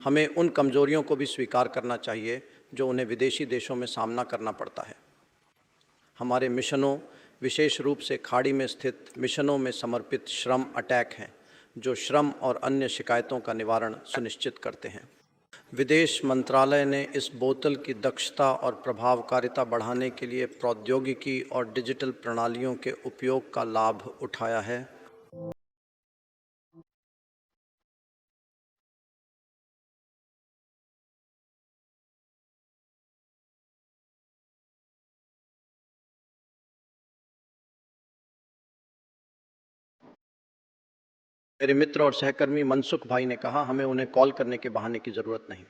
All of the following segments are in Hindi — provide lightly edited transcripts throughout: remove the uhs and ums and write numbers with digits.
हमें उन कमज़ोरियों को भी स्वीकार करना चाहिए जो उन्हें विदेशी देशों में सामना करना पड़ता है। हमारे मिशनों, विशेष रूप से खाड़ी में स्थित मिशनों में समर्पित श्रम अटैक हैं, जो श्रम और अन्य शिकायतों का निवारण सुनिश्चित करते हैं। विदेश मंत्रालय ने इस बोतल की दक्षता और प्रभावकारिता बढ़ाने के लिए प्रौद्योगिकी और डिजिटल प्रणालियों के उपयोग का लाभ उठाया है। मेरे मित्र और सहकर्मी मनसुख भाई ने कहा, हमें उन्हें कॉल करने के बहाने की ज़रूरत नहीं।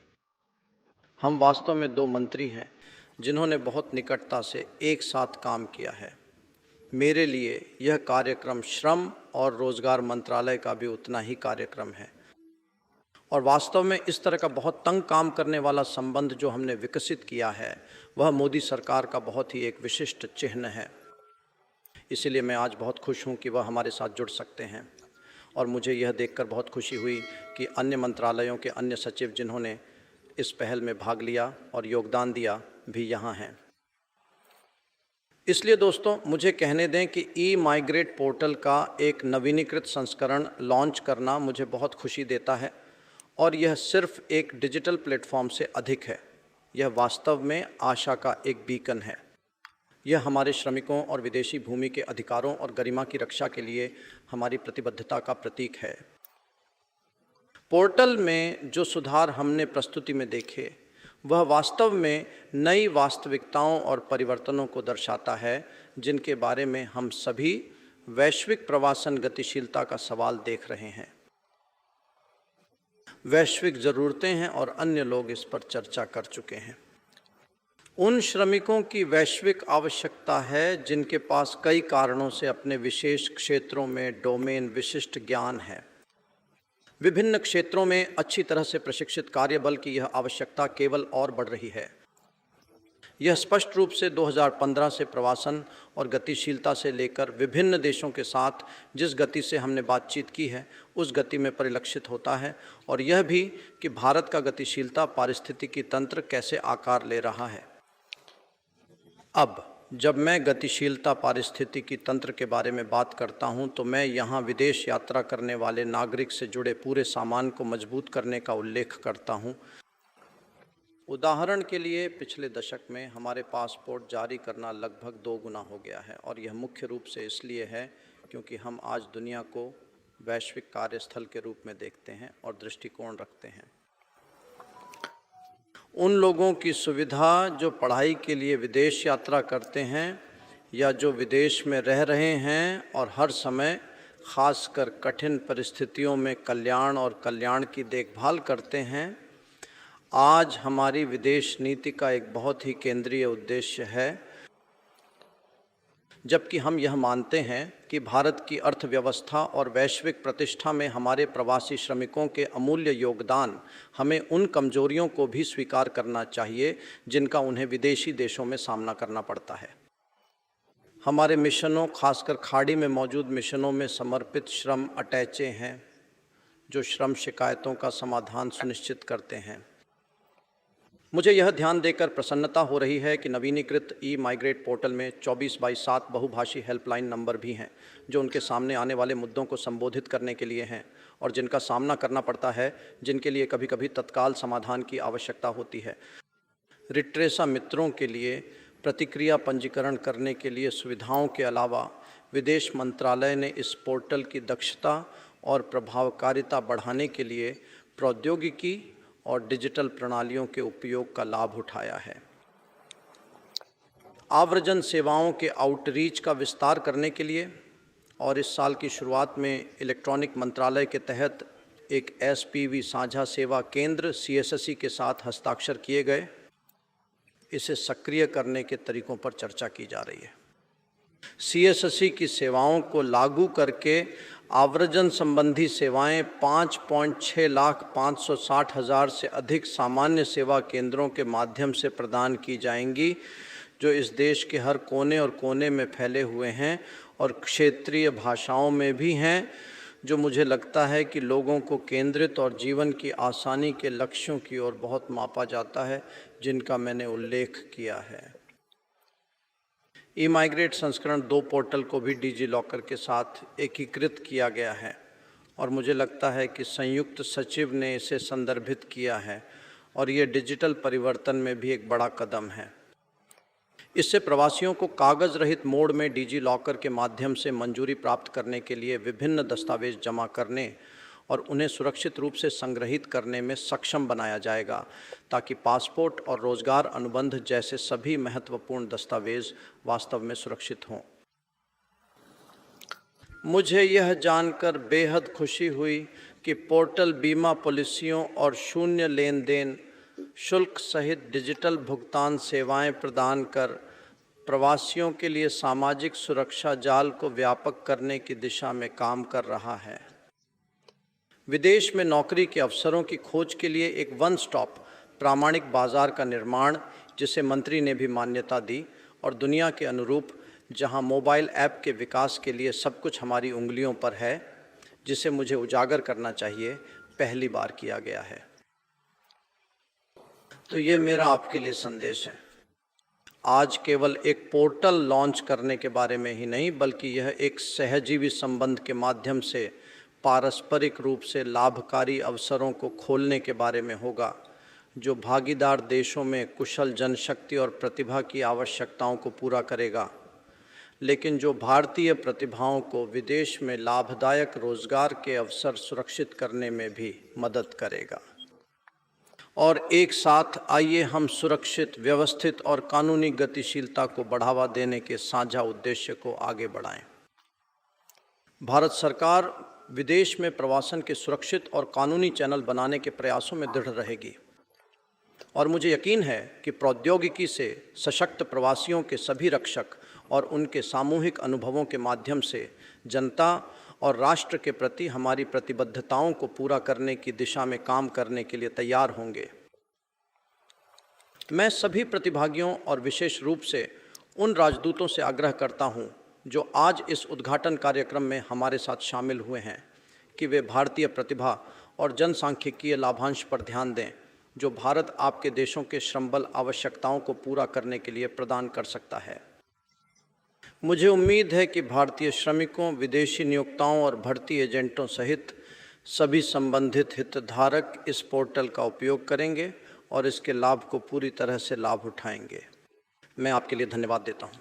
हम वास्तव में दो मंत्री हैं जिन्होंने बहुत निकटता से एक साथ काम किया है। मेरे लिए यह कार्यक्रम श्रम और रोजगार मंत्रालय का भी उतना ही कार्यक्रम है, और वास्तव में इस तरह का बहुत तंग काम करने वाला संबंध जो हमने विकसित किया है, वह मोदी सरकार का बहुत ही एक विशिष्ट चिन्ह है। इसीलिए मैं आज बहुत खुश हूँ कि वह हमारे साथ जुड़ सकते हैं, और मुझे यह देखकर बहुत खुशी हुई कि अन्य मंत्रालयों के अन्य सचिव जिन्होंने इस पहल में भाग लिया और योगदान दिया भी यहाँ हैं। इसलिए दोस्तों, मुझे कहने दें कि ई-माइग्रेट पोर्टल का एक नवीनीकृत संस्करण लॉन्च करना मुझे बहुत खुशी देता है, और यह सिर्फ एक डिजिटल प्लेटफॉर्म से अधिक है। यह वास्तव में आशा का एक बीकन है। यह हमारे श्रमिकों और विदेशी भूमि के अधिकारों और गरिमा की रक्षा के लिए हमारी प्रतिबद्धता का प्रतीक है। पोर्टल में जो सुधार हमने प्रस्तुति में देखे, वह वास्तव में नई वास्तविकताओं और परिवर्तनों को दर्शाता है, जिनके बारे में हम सभी वैश्विक प्रवासन गतिशीलता का सवाल देख रहे हैं। वैश्विक ज़रूरतें हैं और अन्य लोग इस पर चर्चा कर चुके हैं। उन श्रमिकों की वैश्विक आवश्यकता है जिनके पास कई कारणों से अपने विशेष क्षेत्रों में डोमेन विशिष्ट ज्ञान है। विभिन्न क्षेत्रों में अच्छी तरह से प्रशिक्षित कार्यबल की यह आवश्यकता केवल और बढ़ रही है। यह स्पष्ट रूप से 2015 से प्रवासन और गतिशीलता से लेकर विभिन्न देशों के साथ जिस गति से हमने बातचीत की है, उस गति में परिलक्षित होता है, और यह भी कि भारत का गतिशीलता पारिस्थितिकी तंत्र कैसे आकार ले रहा है। अब जब मैं गतिशीलता पारिस्थितिकी तंत्र के बारे में बात करता हूं, तो मैं यहाँ विदेश यात्रा करने वाले नागरिक से जुड़े पूरे सामान को मजबूत करने का उल्लेख करता हूं। उदाहरण के लिए, पिछले दशक में हमारे पासपोर्ट जारी करना लगभग 2 गुना हो गया है, और यह मुख्य रूप से इसलिए है क्योंकि हम आज दुनिया को वैश्विक कार्यस्थल के रूप में देखते हैं और दृष्टिकोण रखते हैं। उन लोगों की सुविधा जो पढ़ाई के लिए विदेश यात्रा करते हैं या जो विदेश में रह रहे हैं और हर समय खासकर कठिन परिस्थितियों में कल्याण और कल्याण की देखभाल करते हैं, आज हमारी विदेश नीति का एक बहुत ही केंद्रीय उद्देश्य है। जबकि हम यह मानते हैं कि भारत की अर्थव्यवस्था और वैश्विक प्रतिष्ठा में हमारे प्रवासी श्रमिकों के अमूल्य योगदान, हमें उन कमजोरियों को भी स्वीकार करना चाहिए जिनका उन्हें विदेशी देशों में सामना करना पड़ता है। हमारे मिशनों, खासकर खाड़ी में मौजूद मिशनों में समर्पित श्रम अटैचे हैं, जो श्रम शिकायतों का समाधान सुनिश्चित करते हैं। मुझे यह ध्यान देकर प्रसन्नता हो रही है कि नवीनीकृत ई-माइग्रेट पोर्टल में 24/7 बहुभाषी हेल्पलाइन नंबर भी हैं, जो उनके सामने आने वाले मुद्दों को संबोधित करने के लिए हैं और जिनका सामना करना पड़ता है, जिनके लिए कभी कभी तत्काल समाधान की आवश्यकता होती है। रिट्रेसा मित्रों के लिए प्रतिक्रिया पंजीकरण करने के लिए सुविधाओं के अलावा विदेश मंत्रालय ने इस पोर्टल की दक्षता और प्रभावकारिता बढ़ाने के लिए प्रौद्योगिकी और डिजिटल प्रणालियों के उपयोग का लाभ उठाया है। आव्रजन सेवाओं के आउटरीच का विस्तार करने के लिए और इस साल की शुरुआत में इलेक्ट्रॉनिक मंत्रालय के तहत एक एसपीवी साझा सेवा केंद्र CSSE के साथ हस्ताक्षर किए गए। इसे सक्रिय करने के तरीकों पर चर्चा की जा रही है। CSSE की सेवाओं को लागू करके आव्रजन संबंधी सेवाएं 5,06,560,000 से अधिक सामान्य सेवा केंद्रों के माध्यम से प्रदान की जाएंगी, जो इस देश के हर कोने और कोने में फैले हुए हैं और क्षेत्रीय भाषाओं में भी हैं, जो मुझे लगता है कि लोगों को केंद्रित और जीवन की आसानी के लक्ष्यों की ओर बहुत मापा जाता है, जिनका मैंने उल्लेख किया है। ई-माइग्रेट संस्करण 2 पोर्टल को भी डिजी लॉकर के साथ एकीकृत किया गया है और मुझे लगता है कि संयुक्त सचिव ने इसे संदर्भित किया है और ये डिजिटल परिवर्तन में भी एक बड़ा कदम है। इससे प्रवासियों को कागज़ रहित मोड में डिजी लॉकर के माध्यम से मंजूरी प्राप्त करने के लिए विभिन्न दस्तावेज जमा करने और उन्हें सुरक्षित रूप से संग्रहित करने में सक्षम बनाया जाएगा, ताकि पासपोर्ट और रोजगार अनुबंध जैसे सभी महत्वपूर्ण दस्तावेज वास्तव में सुरक्षित हों। मुझे यह जानकर बेहद खुशी हुई कि पोर्टल बीमा पॉलिसियों और शून्य लेन देन शुल्क सहित डिजिटल भुगतान सेवाएं प्रदान कर प्रवासियों के लिए सामाजिक सुरक्षा जाल को व्यापक करने की दिशा में काम कर रहा है। विदेश में नौकरी के अवसरों की खोज के लिए एक वन स्टॉप प्रामाणिक बाजार का निर्माण, जिसे मंत्री ने भी मान्यता दी, और दुनिया के अनुरूप जहां मोबाइल ऐप के विकास के लिए सब कुछ हमारी उंगलियों पर है, जिसे मुझे उजागर करना चाहिए, पहली बार किया गया है। तो ये मेरा आपके लिए संदेश है। आज केवल एक पोर्टल लॉन्च करने के बारे में ही नहीं, बल्कि यह एक सहजीवी संबंध के माध्यम से पारस्परिक रूप से लाभकारी अवसरों को खोलने के बारे में होगा, जो भागीदार देशों में कुशल जनशक्ति और प्रतिभा की आवश्यकताओं को पूरा करेगा, लेकिन जो भारतीय प्रतिभाओं को विदेश में लाभदायक रोजगार के अवसर सुरक्षित करने में भी मदद करेगा। और एक साथ आइए हम सुरक्षित, व्यवस्थित और कानूनी गतिशीलता को बढ़ावा देने के साझा उद्देश्य को आगे बढ़ाएं। भारत सरकार विदेश में प्रवासन के सुरक्षित और कानूनी चैनल बनाने के प्रयासों में दृढ़ रहेगी और मुझे यकीन है कि प्रौद्योगिकी से सशक्त प्रवासियों के सभी रक्षक और उनके सामूहिक अनुभवों के माध्यम से जनता और राष्ट्र के प्रति हमारी प्रतिबद्धताओं को पूरा करने की दिशा में काम करने के लिए तैयार होंगे। मैं सभी प्रतिभागियों और विशेष रूप से उन राजदूतों से आग्रह करता हूं जो आज इस उद्घाटन कार्यक्रम में हमारे साथ शामिल हुए हैं कि वे भारतीय प्रतिभा और जनसांख्यिकीय लाभांश पर ध्यान दें, जो भारत आपके देशों के श्रमबल आवश्यकताओं को पूरा करने के लिए प्रदान कर सकता है। मुझे उम्मीद है कि भारतीय श्रमिकों, विदेशी नियोक्ताओं और भर्ती एजेंटों सहित सभी संबंधित हितधारक इस पोर्टल का उपयोग करेंगे और इसके लाभ को पूरी तरह से लाभ उठाएंगे। मैं आपके लिए धन्यवाद देता हूं।